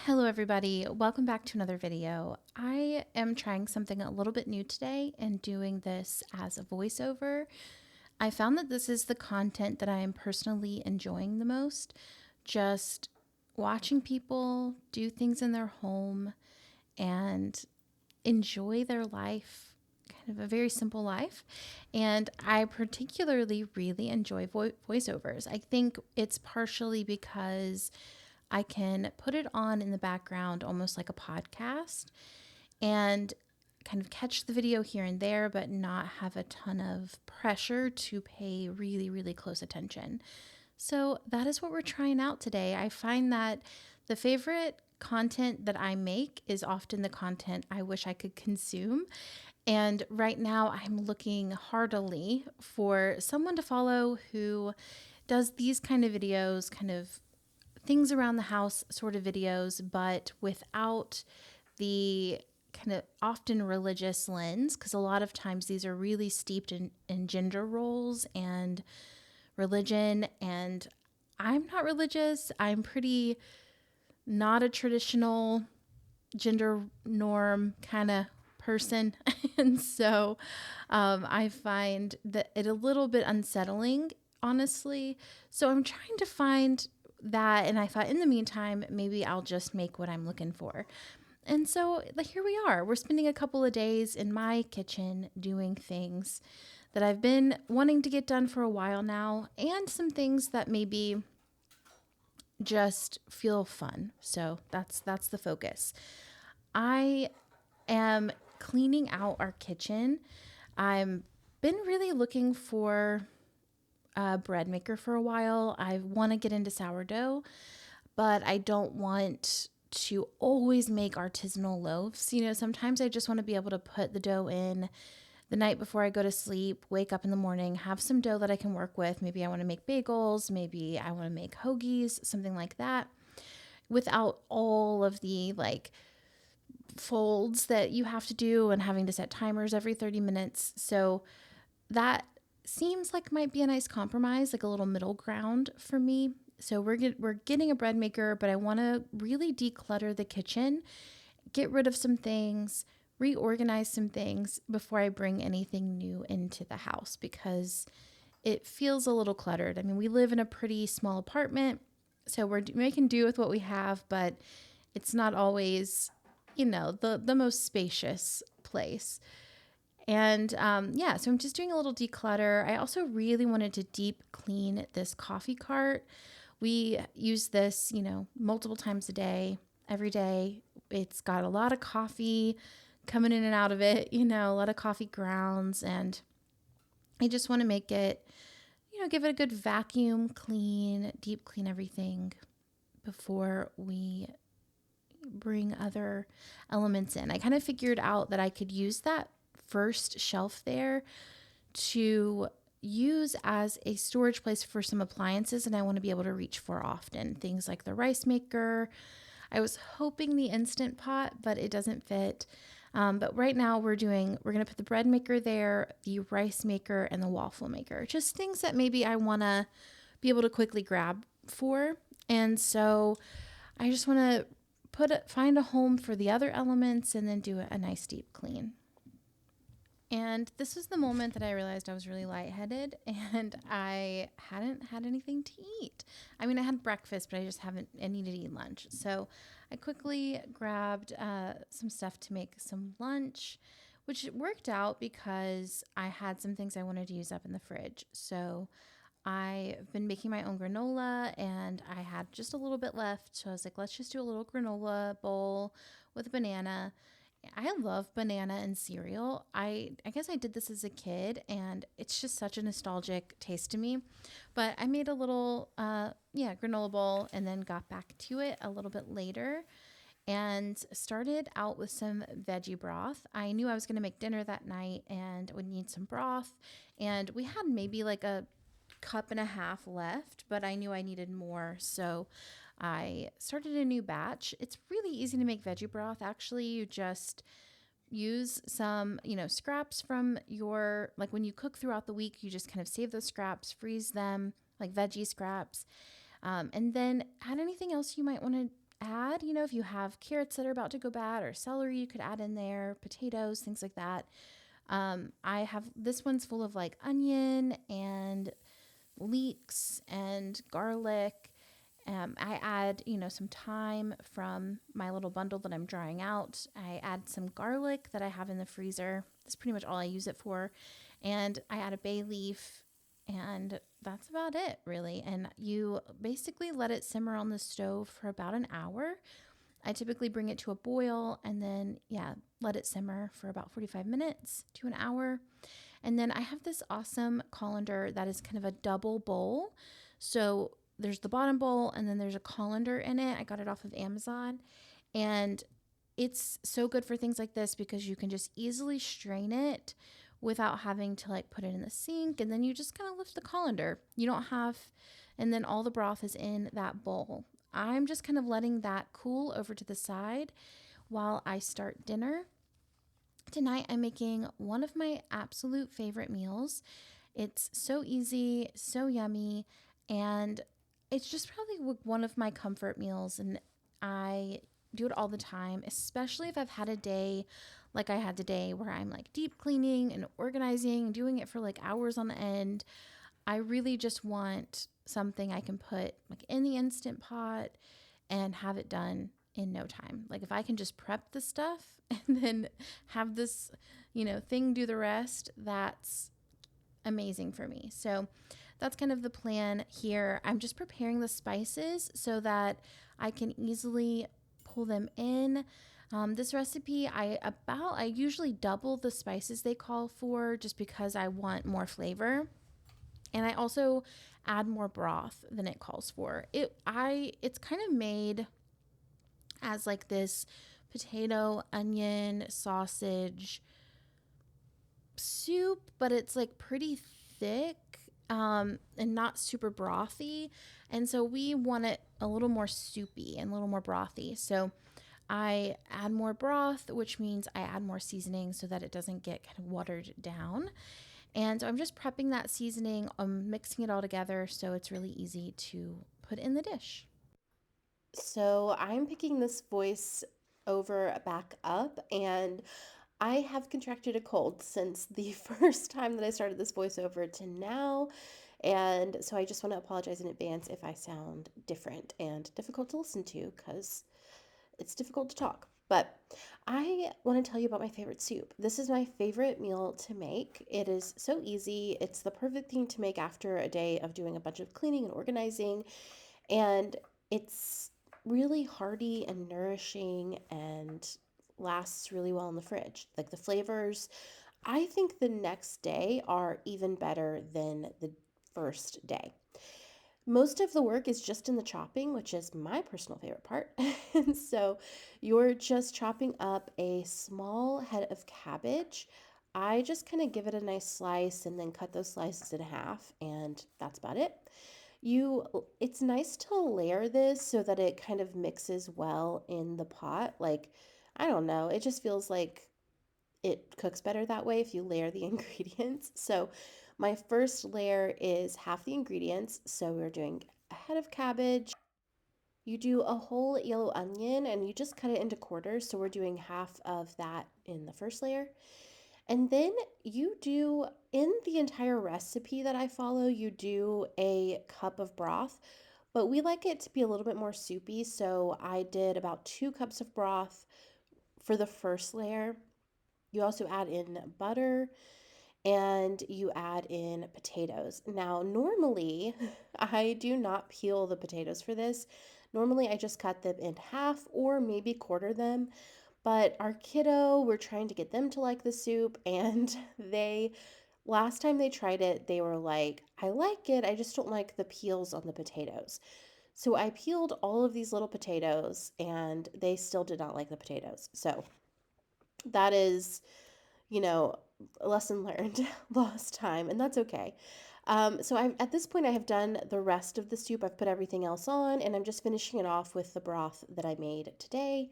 Hello everybody, welcome back to another video. I am trying something a little bit new today and doing this as a voiceover. I found that this is the content that I am personally enjoying the most. Just watching people do things in their home and enjoy their life, kind of a very simple life. And I particularly really enjoy voiceovers. I think it's partially because I can put it on in the background almost like a podcast and kind of catch the video here and there, but not have a ton of pressure to pay really, really close attention. So that is what we're trying out today. I find that the favorite content that I make is often the content I wish I could consume. And right now I'm looking heartily for someone to follow who does these kind of videos, kind of things around the house sort of videos, but without the kind of often religious lens, because a lot of times these are really steeped in gender roles and religion. And I'm not religious. I'm pretty not a traditional gender norm kind of person. And so I find that it a little bit unsettling, honestly. So I'm trying to find that. And I thought in the meantime, maybe I'll just make what I'm looking for. And so here we are. We're spending a couple of days in my kitchen doing things that I've been wanting to get done for a while now, and some things that maybe just feel fun. So that's the focus. I am cleaning out our kitchen. I've been really looking for a bread maker for a while. I want to get into sourdough, but I don't want to always make artisanal loaves. You know, sometimes I just want to be able to put the dough in the night before I go to sleep, wake up in the morning, have some dough that I can work with. Maybe I want to make bagels, maybe I want to make hoagies, something like that, without all of the folds that you have to do and having to set timers every 30 minutes. So that seems like might be a nice compromise, like a little middle ground for me. So we're getting a bread maker, but I want to really declutter the kitchen, get rid of some things, reorganize some things before I bring anything new into the house, because it feels a little cluttered. I mean, we live in a pretty small apartment, so we're making do with what we have, but it's not always, the most spacious place. And yeah, so I'm just doing a little declutter. I also really wanted to deep clean this coffee cart. We use this, multiple times a day, every day. It's got a lot of coffee coming in and out of it, a lot of coffee grounds. And I just want to make it, give it a good vacuum clean, deep clean everything before we bring other elements in. I kind of figured out that I could use that first shelf there to use as a storage place for some appliances, and I want to be able to reach for often. Things like the rice maker. I was hoping the Instant Pot, but it doesn't fit. But right now we're going to put the bread maker there, the rice maker, and the waffle maker. Just things that maybe I want to be able to quickly grab for. And so I just want to find a home for the other elements and then do a nice deep clean. And this was the moment that I realized I was really lightheaded and I hadn't had anything to eat. I mean, I had breakfast, but I needed to eat lunch. So I quickly grabbed some stuff to make some lunch, which worked out because I had some things I wanted to use up in the fridge. So I've been making my own granola and I had just a little bit left. So I was like, let's just do a little granola bowl with a banana. I love banana and cereal. I guess I did this as a kid and it's just such a nostalgic taste to me. But I made a little granola bowl and then got back to it a little bit later and started out with some veggie broth. I knew I was going to make dinner that night and would need some broth, and we had maybe like a cup and a half left, but I knew I needed more. So I started a new batch. It's really easy to make veggie broth. Actually, you just use some, scraps from when you cook throughout the week, you just kind of save those scraps, freeze them like veggie scraps, and then add anything else you might want to add, you know, if you have carrots that are about to go bad or celery, you could add in there, potatoes, things like that. I have this one's full of like onion and leeks and garlic. I add, you know, some thyme from my little bundle that I'm drying out. I add some garlic that I have in the freezer. That's pretty much all I use it for. And I add a bay leaf, and that's about it, really. And you basically let it simmer on the stove for about an hour. I typically bring it to a boil and then, yeah, let it simmer for about 45 minutes to an hour. And then I have this awesome colander that is kind of a double bowl. So there's the bottom bowl and then there's a colander in it. I got it off of Amazon. And it's so good for things like this because you can just easily strain it without having to like put it in the sink. And then you just kind of lift the colander. You don't have, and then all the broth is in that bowl. I'm just kind of letting that cool over to the side while I start dinner. Tonight, I'm making one of my absolute favorite meals. It's so easy, so yummy, and it's just probably one of my comfort meals. And I do it all the time, especially if I've had a day like I had today where I'm like deep cleaning and organizing, doing it for like hours on end. I really just want something I can put like in the Instant Pot and have it done in no time. Like if I can just prep the stuff and then have this, you know, thing do the rest, that's amazing for me. So that's kind of the plan here. I'm just preparing the spices so that I can easily pull them in. This recipe, I usually double the spices they call for just because I want more flavor. And I also add more broth than it calls for. It's kind of made as like this potato, onion, sausage soup, but it's like pretty thick and not super brothy. And so we want it a little more soupy and a little more brothy. So I add more broth, which means I add more seasoning so that it doesn't get kind of watered down. And so I'm just prepping that seasoning, mixing it all together so it's really easy to put in the dish. So I'm picking this voice over back up, and I have contracted a cold since the first time that I started this voiceover to now. And so I just want to apologize in advance if I sound different and difficult to listen to because it's difficult to talk. But I want to tell you about my favorite soup. This is my favorite meal to make. It is so easy. It's the perfect thing to make after a day of doing a bunch of cleaning and organizing. And it's really hearty and nourishing and lasts really well in the fridge. Like the flavors, I think the next day are even better than the first day. Most of the work is just in the chopping, which is my personal favorite part. And so you're just chopping up a small head of cabbage. I just kind of give it a nice slice and then cut those slices in half, and that's about it. It's nice to layer this so that it kind of mixes well in the pot. Like, I don't know, it just feels like it cooks better that way if you layer the ingredients. So my first layer is half the ingredients. So we're doing a head of cabbage. You do a whole yellow onion and you just cut it into quarters. So we're doing half of that in the first layer. And then you do, in the entire recipe that I follow, you do a cup of broth, but we like it to be a little bit more soupy. So I did about 2 cups of broth for the first layer. You also add in butter and you add in potatoes. Now, normally I do not peel the potatoes for this. Normally I just cut them in half or maybe quarter them. But our kiddo, we're trying to get them to like the soup, and last time they tried it, they were like, I like it, I just don't like the peels on the potatoes. So I peeled all of these little potatoes, and they still did not like the potatoes. So that is, you know, a lesson learned, lost time, and that's okay. So at this point, I have done the rest of the soup. I've put everything else on, and I'm just finishing it off with the broth that I made today.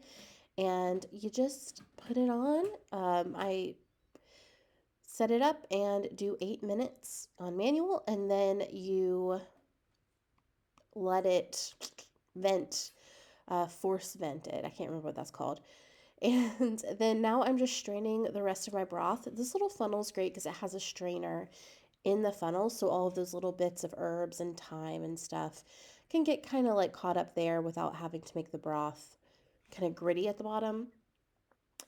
And you just put it on. I set it up and do 8 minutes on manual, and then you let it vent force vented. I can't remember what that's called. And then now I'm just straining the rest of my broth. This little funnel is great because it has a strainer in the funnel. So all of those little bits of herbs and thyme and stuff can get kind of like caught up there without having to make the broth kind of gritty at the bottom.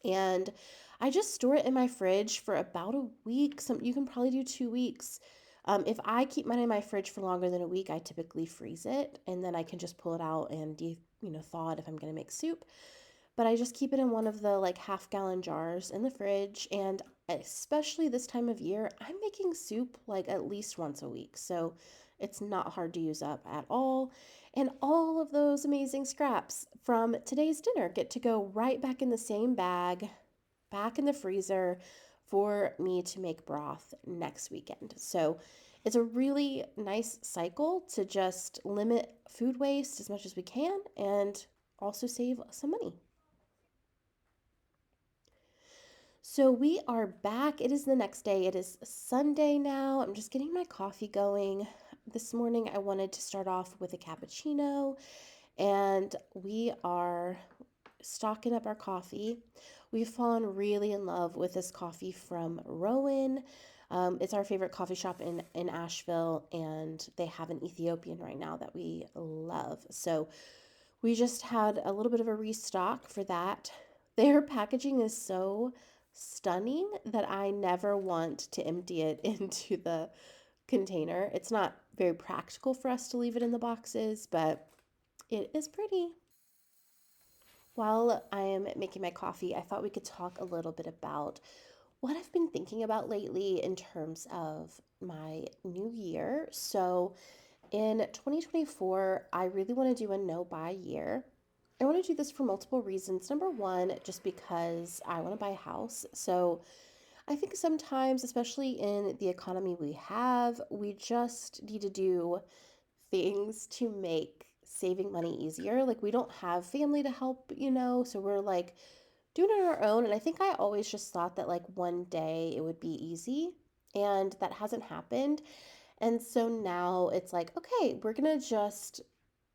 And I just store it in my fridge for about a week. You can probably do 2 weeks. If I keep mine in my fridge for longer than a week, I typically freeze it and then I can just pull it out and thaw it if I'm gonna make soup. But I just keep it in one of the like half-gallon jars in the fridge. And especially this time of year, I'm making soup like at least once a week. So it's not hard to use up at all. And all of those amazing scraps from today's dinner get to go right back in the same bag, back in the freezer for me to make broth next weekend. So it's a really nice cycle to just limit food waste as much as we can and also save some money. So we are back. It is the next day. It is Sunday now. I'm just getting my coffee going. This morning I wanted to start off with a cappuccino, and we are stocking up our coffee. We've fallen really in love with this coffee from Rowan. It's our favorite coffee shop in Asheville, and they have an Ethiopian right now that we love. So we just had a little bit of a restock for that. Their packaging is so stunning that I never want to empty it into the container. It's not very practical for us to leave it in the boxes, but it is pretty. While I am making my coffee, I thought we could talk a little bit about what I've been thinking about lately in terms of my new year. So, in 2024, I really want to do a no buy year. I want to do this for multiple reasons. Number one, just because I want to buy a house. So, I think sometimes, especially in the economy we have, we just need to do things to make saving money easier. Like, we don't have family to help, so we're like doing it on our own. And I think I always just thought that like one day it would be easy, and that hasn't happened. And so now it's like, okay, we're going to just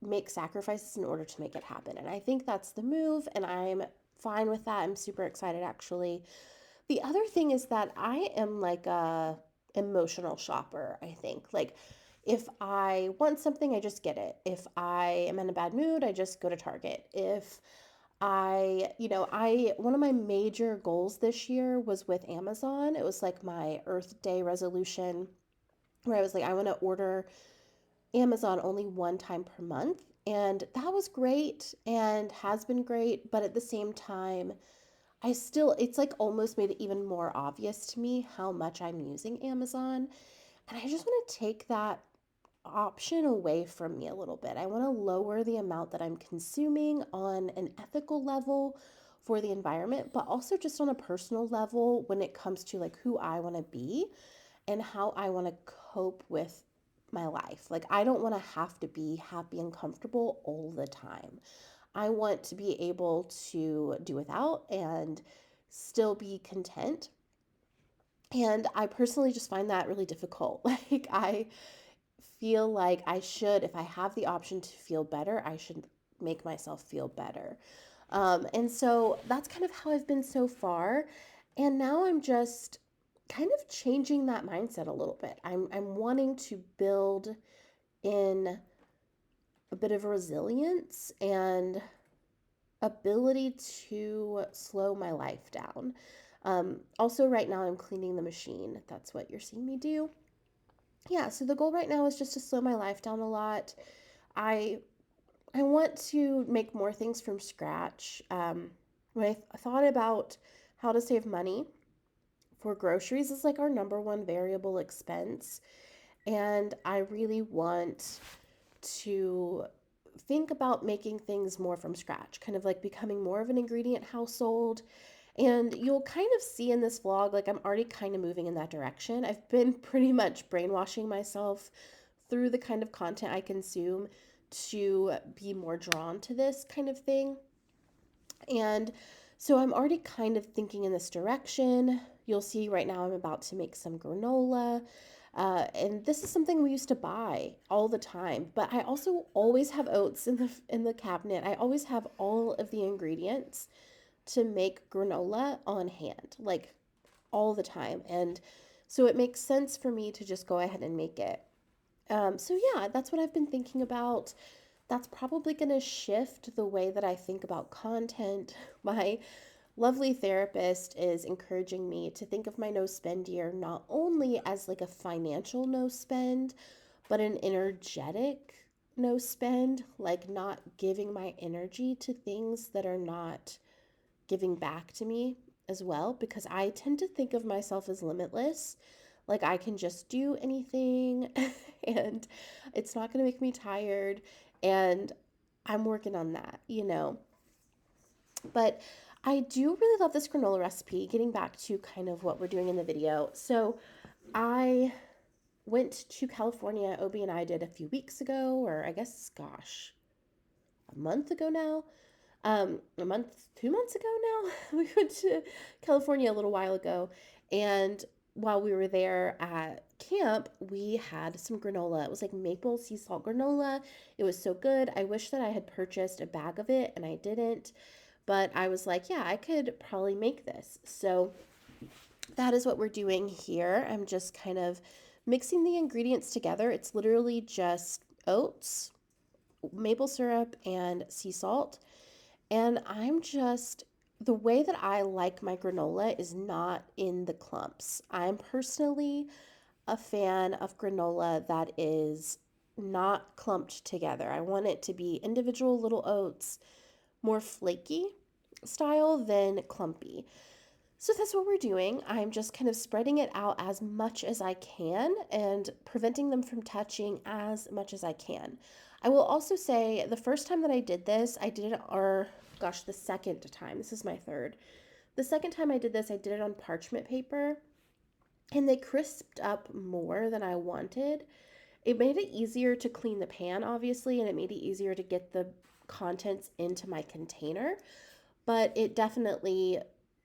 make sacrifices in order to make it happen. And I think that's the move, and I'm fine with that. I'm super excited actually. The other thing is that I am like a emotional shopper, I think. Like if I want something, I just get it. If I am in a bad mood, I just go to Target. If I one of my major goals this year was with Amazon. It was like my Earth Day resolution where I was like, I want to order Amazon only one time per month. And that was great and has been great. But at the same time, it's like almost made it even more obvious to me how much I'm using Amazon. And I just want to take that option away from me a little bit. I want to lower the amount that I'm consuming on an ethical level for the environment, but also just on a personal level when it comes to like who I want to be and how I want to cope with my life. Like, I don't want to have to be happy and comfortable all the time. I want to be able to do without and still be content. And I personally just find that really difficult. Like, I feel like I should, if I have the option to feel better, I should make myself feel better. And so that's kind of how I've been so far. And now I'm just kind of changing that mindset a little bit. I'm wanting to build in a bit of resilience and ability to slow my life down. Also, right now I'm cleaning the machine. That's what you're seeing me do. Yeah, so the goal right now is just to slow my life down a lot. I I want to make more things from scratch. When I thought about how to save money for groceries is like our number one variable expense, and I really want to think about making things more from scratch, kind of like becoming more of an ingredient household. And you'll kind of see in this vlog, like I'm already kind of moving in that direction. I've been pretty much brainwashing myself through the kind of content I consume to be more drawn to this kind of thing. And so I'm already kind of thinking in this direction. You'll see right now I'm about to make some granola. And this is something we used to buy all the time. But I also always have oats in the cabinet. I always have all of the ingredients to make granola on hand, like all the time. And so it makes sense for me to just go ahead and make it. So yeah, that's what I've been thinking about. That's probably going to shift the way that I think about content. My lovely therapist is encouraging me to think of my no spend year not only as like a financial no spend, but an energetic no spend, like not giving my energy to things that are not giving back to me as well, because I tend to think of myself as limitless. Like I can just do anything and it's not going to make me tired. And I'm working on that, you know. But I do really love this granola recipe, getting back to kind of what we're doing in the video. So I went to California, Obi and I did a few weeks ago, or I guess, gosh, a month ago now. A month, 2 months ago now. We went to California a little while ago, and while we were there at camp, we had some granola. It was like maple sea salt granola. It was so good. I wish that I had purchased a bag of it, and I didn't. But I was like, yeah, I could probably make this. So that is what we're doing here. I'm just kind of mixing the ingredients together. It's literally just oats, maple syrup, and sea salt. And I'm just, the way that I like my granola is not in the clumps. I'm personally a fan of granola that is not clumped together. I want it to be individual little oats, more flaky style than clumpy. So that's what we're doing. I'm just kind of spreading it out as much as I can and preventing them from touching as much as I can. I will also say the first time that I did this, I did it, or gosh, the second time. This is my third. The second time I did this, I did it on parchment paper and they crisped up more than I wanted. It made it easier to clean the pan, obviously, and it made it easier to get the contents into my container, but it definitely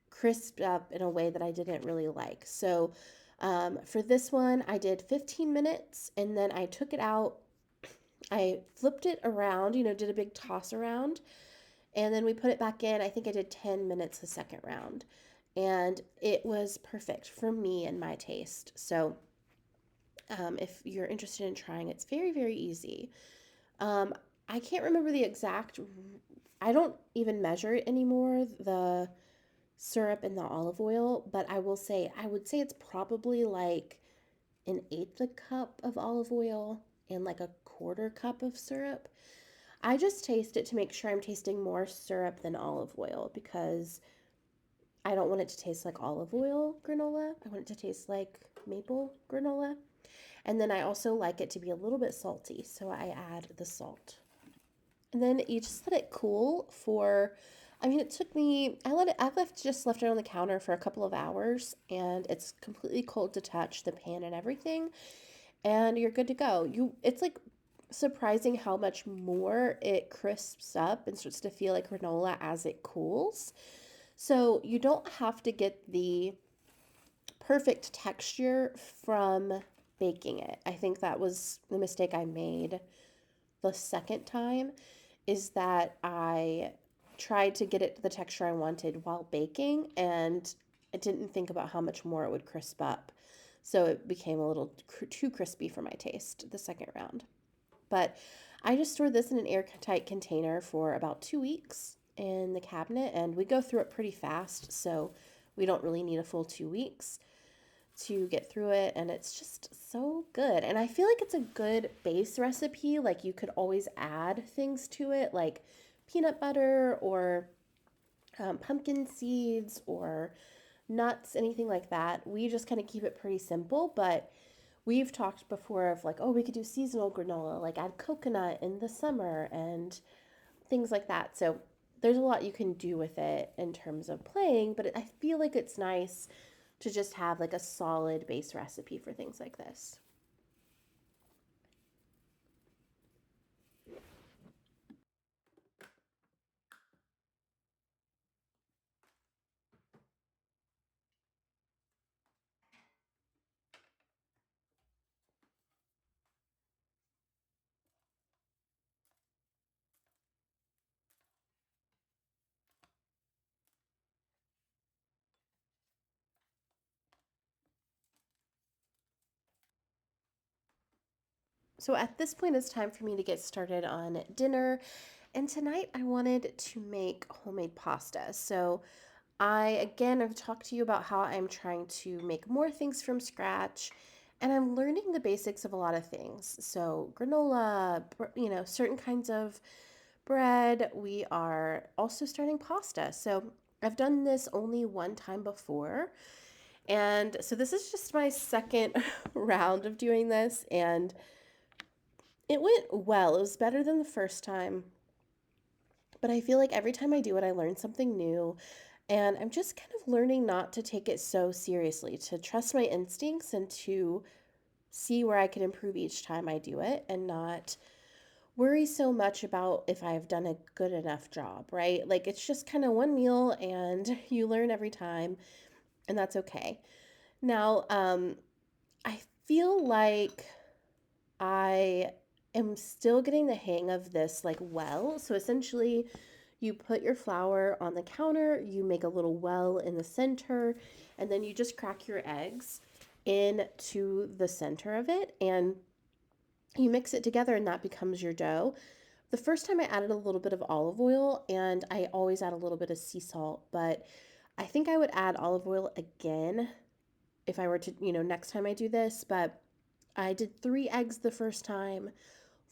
crisped up in a way that I didn't really like. So for this one, I did 15 minutes and then I took it out. I flipped it around, you know, did a big toss around, and then we put it back in. I think I did 10 minutes the second round, and it was perfect for me and my taste. So if you're interested in trying, it's very, very easy. Um, I can't remember the exact, I don't even measure it anymore, the syrup and the olive oil, but I would say it's probably like an eighth a cup of olive oil and like a quarter cup of syrup. I just taste it to make sure I'm tasting more syrup than olive oil because I don't want it to taste like olive oil granola. I want it to taste like maple granola. And then I also like it to be a little bit salty, so I add the salt. And then you just let it cool for, I mean, it took me, just left it on the counter for a couple of hours and it's completely cold to touch, the pan and everything, and you're good to go. It's like surprising how much more it crisps up and starts to feel like granola as it cools. So you don't have to get the perfect texture from baking it. I think that was the mistake I made the second time, is that I tried to get it the texture I wanted while baking and I didn't think about how much more it would crisp up. So it became a little too crispy for my taste the second round. But I just stored this in an airtight container for about 2 weeks in the cabinet, and we go through it pretty fast, so we don't really need a full 2 weeks to get through it, and it's just so good. And I feel like it's a good base recipe. Like you could always add things to it, like peanut butter or pumpkin seeds or nuts, anything like that. We just kind of keep it pretty simple, but we've talked before of like, oh, we could do seasonal granola, like add coconut in the summer and things like that. So there's a lot you can do with it in terms of playing, but I feel like it's nice to just have like a solid base recipe for things like this. So at this point, it's time for me to get started on dinner. And tonight, I wanted to make homemade pasta. So again, I've talked to you about how I'm trying to make more things from scratch. And I'm learning the basics of a lot of things. So granola, certain kinds of bread. We are also starting pasta. So I've done this only one time before. And so this is just my second round of doing this. And it went well. It was better than the first time, but I feel like every time I do it, I learn something new. And I'm just kind of learning not to take it so seriously, to trust my instincts and to see where I can improve each time I do it and not worry so much about if I've done a good enough job, right? Like it's just kind of one meal and you learn every time, and that's okay. Now, I feel like I am still getting the hang of this like well. So essentially, you put your flour on the counter, you make a little well in the center, and then you just crack your eggs into the center of it and you mix it together and that becomes your dough. The first time I added a little bit of olive oil and I always add a little bit of sea salt, but I think I would add olive oil again if I were to, next time I do this, but I did 3 eggs the first time,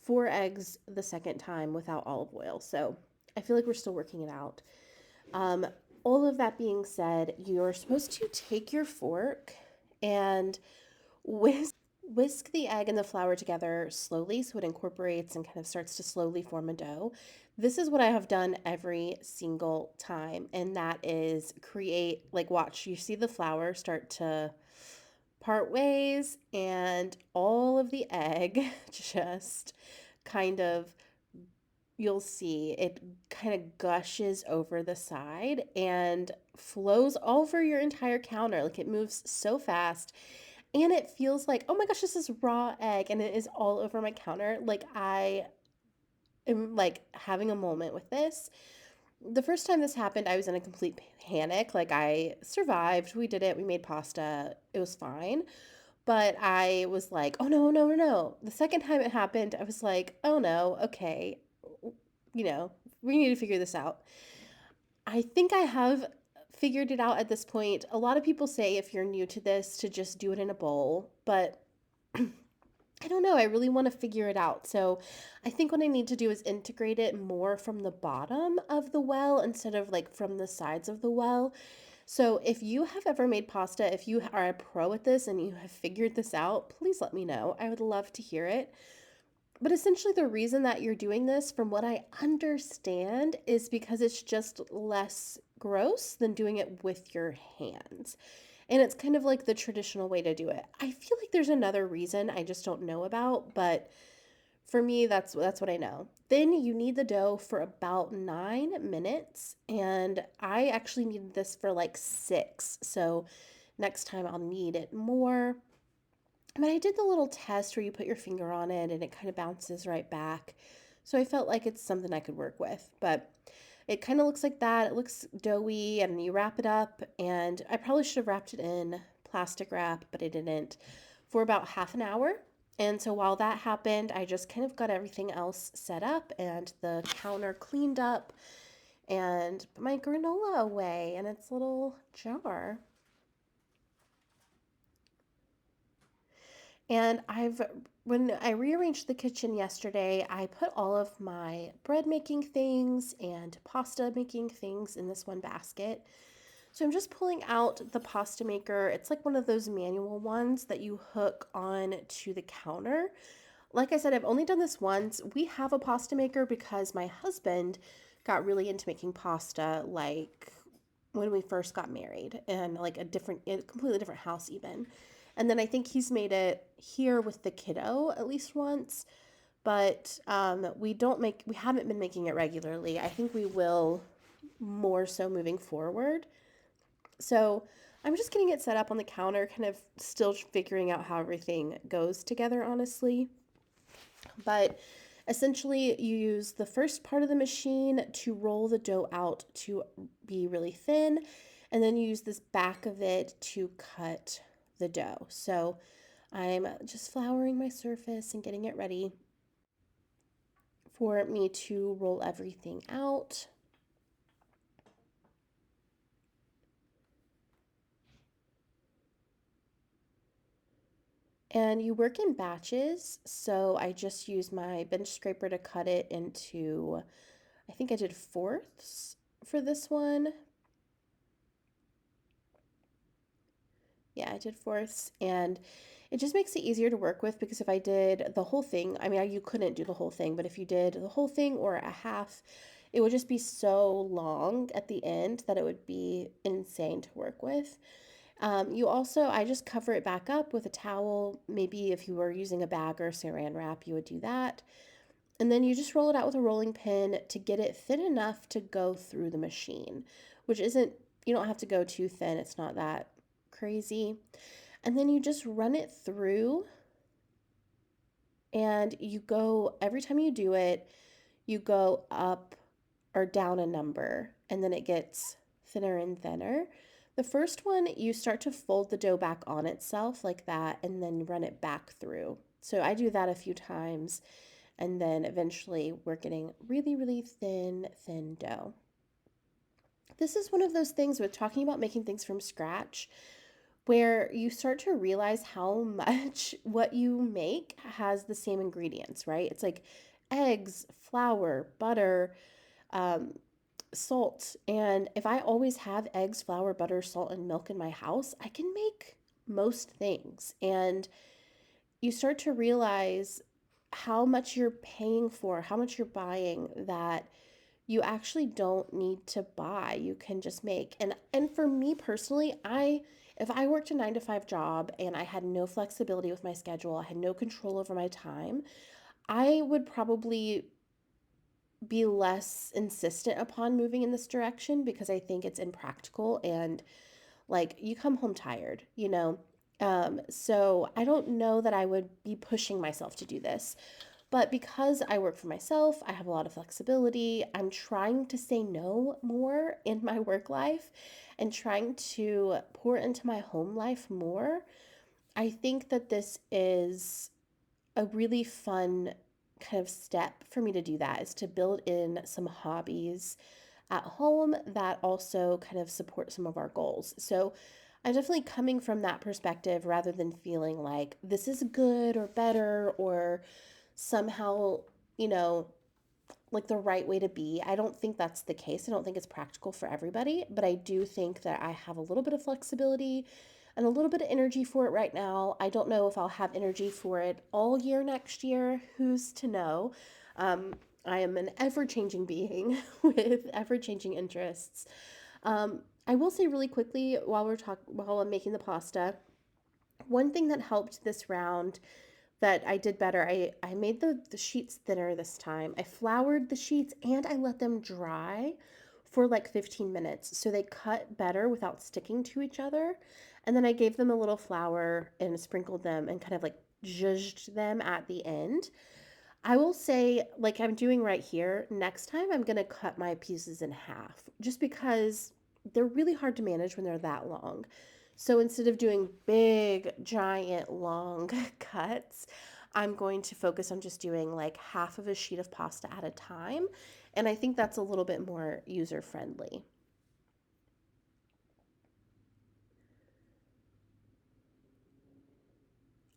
4 eggs the second time without olive oil. So I feel like we're still working it out. Um, all of that being said, you're supposed to take your fork and whisk the egg and the flour together slowly so it incorporates and kind of starts to slowly form a dough. This is what I have done every single time, and that is create, like, watch, you see the flour start to part ways, and all of the egg just kind of, you'll see it kind of gushes over the side and flows over your entire counter. Like it moves so fast. And it feels like, oh my gosh, this is raw egg. And it is all over my counter. Like I am like having a moment with this. The first time this happened, I was in a complete panic. Like I survived. We did it. We made pasta. It was fine. But I was like, oh no, no, no, no. The second time it happened, I was like, oh no, okay, you know, we need to figure this out. I think I have figured it out at this point. A lot of people say if you're new to this to just do it in a bowl, but I don't know. I really want to figure it out. So I think what I need to do is integrate it more from the bottom of the well instead of like from the sides of the well. So if you have ever made pasta, if you are a pro at this and you have figured this out, please let me know. I would love to hear it. But essentially, the reason that you're doing this, from what I understand, is because it's just less gross than doing it with your hands. And it's kind of like the traditional way to do it. I feel like there's another reason I just don't know about, but for me, that's what I know. Then you knead the dough for about 9 minutes, and I actually needed this for like 6. So next time I'll knead it more. But I did the little test where you put your finger on it and it kind of bounces right back. So I felt like it's something I could work with. But it kind of looks like that. It looks doughy and you wrap it up. And I probably should have wrapped it in plastic wrap, but I didn't, for about half an hour. And so while that happened, I just kind of got everything else set up and the counter cleaned up and put my granola away in its little jar. And when I rearranged the kitchen yesterday, I put all of my bread making things and pasta making things in this one basket. So I'm just pulling out the pasta maker. It's like one of those manual ones that you hook on to the counter. Like I said, I've only done this once. We have a pasta maker because my husband got really into making pasta like when we first got married and like a completely different house even. And then I think he's made it here with the kiddo at least once, but we haven't been making it regularly. I think we will more so moving forward. So I'm just getting it set up on the counter, kind of still figuring out how everything goes together, honestly. But essentially, you use the first part of the machine to roll the dough out to be really thin, and then you use this back of it to cut the dough. So I'm just flouring my surface and getting it ready for me to roll everything out. And you work in batches, so I just use my bench scraper to cut it into, I think I did fourths for this one. Yeah, I did fourths, and it just makes it easier to work with because if I did the whole thing, I mean, you couldn't do the whole thing, but if you did the whole thing or a half, it would just be so long at the end that it would be insane to work with. I just cover it back up with a towel. Maybe if you were using a bag or saran wrap, you would do that. And then you just roll it out with a rolling pin to get it thin enough to go through the machine, which isn't, you don't have to go too thin. It's not that crazy. And then you just run it through and you go, every time you do it, you go up or down a number and then it gets thinner and thinner. The first one, you start to fold the dough back on itself like that and then run it back through. So I do that a few times and then eventually we're getting really, really thin dough. This is one of those things with talking about making things from scratch where you start to realize how much what you make has the same ingredients, right? It's like eggs, flour, butter, um, salt. And if I always have eggs, flour, butter, salt, and milk in my house, I can make most things. And you start to realize how much you're paying for, how much you're buying that you actually don't need to buy. You can just make. And for me personally, I if I worked a 9 to 5 job and I had no flexibility with my schedule, I had no control over my time, I would probably be less insistent upon moving in this direction because I think it's impractical and like you come home tired, you know? So I don't know that I would be pushing myself to do this. But because I work for myself, I have a lot of flexibility. I'm trying to say no more in my work life and trying to pour into my home life more. I think that this is a really fun kind of step for me to do that is to build in some hobbies at home that also kind of support some of our goals. So I'm definitely coming from that perspective rather than feeling like this is good or better or somehow, you know, like the right way to be. I don't think that's the case. I don't think it's practical for everybody, but I do think that I have a little bit of flexibility and a little bit of energy for it right now. I don't know if I'll have energy for it all year next year. Who's to know? Um, I am an ever changing being with ever changing interests. I will say really quickly while I'm making the pasta, one thing that helped this round that I did better. I made the sheets thinner this time. I floured the sheets and I let them dry for like 15 minutes so they cut better without sticking to each other. And then I gave them a little flour and sprinkled them and kind of like zhuzhed them at the end. I will say, like I'm doing right here, next time I'm gonna cut my pieces in half just because they're really hard to manage when they're that long. So instead of doing big, giant, long cuts, I'm going to focus on just doing like half of a sheet of pasta at a time. And I think that's a little bit more user friendly.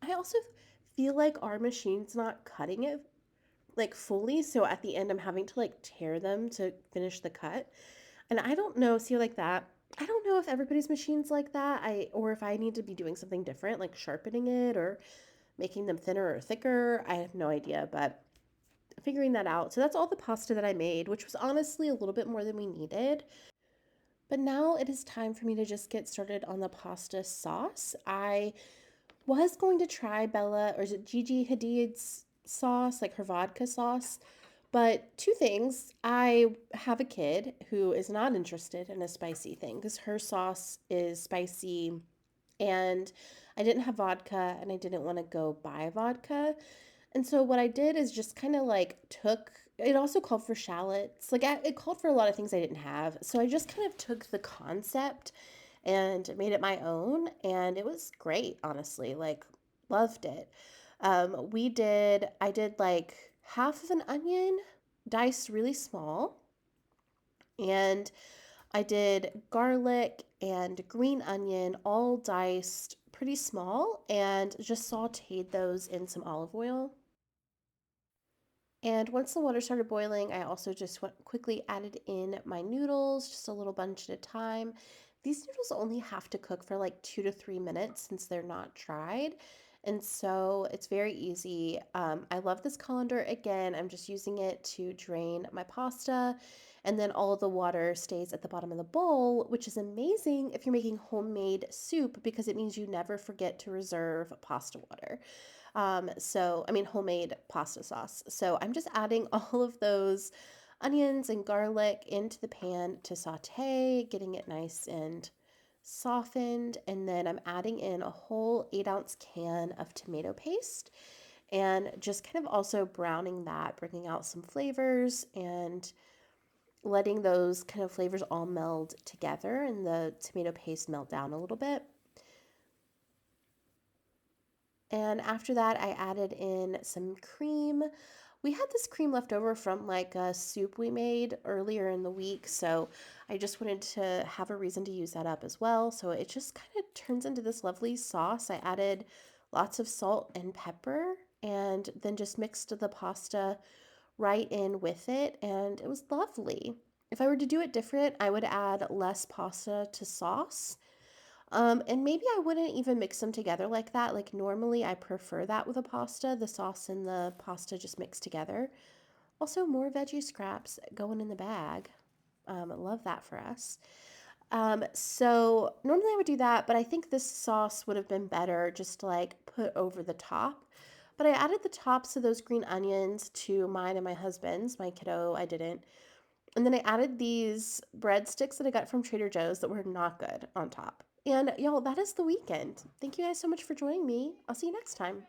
I also feel like our machine's not cutting it like fully. So at the end, I'm having to like tear them to finish the cut. And I don't know, see like that. I don't know if everybody's machine's like that. Or if I need to be doing something different, like sharpening it or making them thinner or thicker. I have no idea, but figuring that out. So that's all the pasta that I made, which was honestly a little bit more than we needed. But now it is time for me to just get started on the pasta sauce. I was going to try Bella, or is it Gigi Hadid's sauce, like her vodka sauce. But two things. I have a kid who is not interested in a spicy thing because her sauce is spicy and I didn't have vodka and I didn't want to go buy vodka. And so what I did is just kind of like took it also called for shallots. It called for a lot of things I didn't have. So I just kind of took the concept and made it my own and it was great, honestly. Like Loved it. I did like half of an onion, diced really small, and I did garlic and green onion, all diced pretty small, and just sauteed those in some olive oil. And once the water started boiling, I also just quickly added in my noodles, just a little bunch at a time. These noodles only have to cook for like 2 to 3 minutes since they're not dried. And so it's very easy. I love this colander. Again, I'm just using it to drain my pasta. And then all of the water stays at the bottom of the bowl, which is amazing if you're making homemade soup because it means you never forget to reserve pasta water. I mean, homemade pasta sauce. So I'm just adding all of those onions and garlic into the pan to saute, getting it nice and softened. And then I'm adding in a whole 8-ounce can of tomato paste and just kind of also browning that, bringing out some flavors and letting those kind of flavors all meld together and the tomato paste melt down a little bit. And after that, I added in some cream. We had this cream left over from like a soup we made earlier in the week, so I just wanted to have a reason to use that up as well. So it just kind of turns into this lovely sauce. I added lots of salt and pepper and then just mixed the pasta right in with it, and it was lovely. If I were to do it different, I would add less pasta to sauce, and maybe I wouldn't even mix them together like that. Like normally I prefer that with a pasta, the sauce and the pasta just mixed together. Also, more veggie scraps going in the bag. I love that for us. So normally I would do that, but I think this sauce would have been better just to like put over the top. But I added the tops of those green onions to mine and my husband's. My kiddo, I didn't. And then I added these breadsticks that I got from Trader Joe's that were not good on top. And y'all, that is the weekend. Thank you guys so much for joining me. I'll see you next time.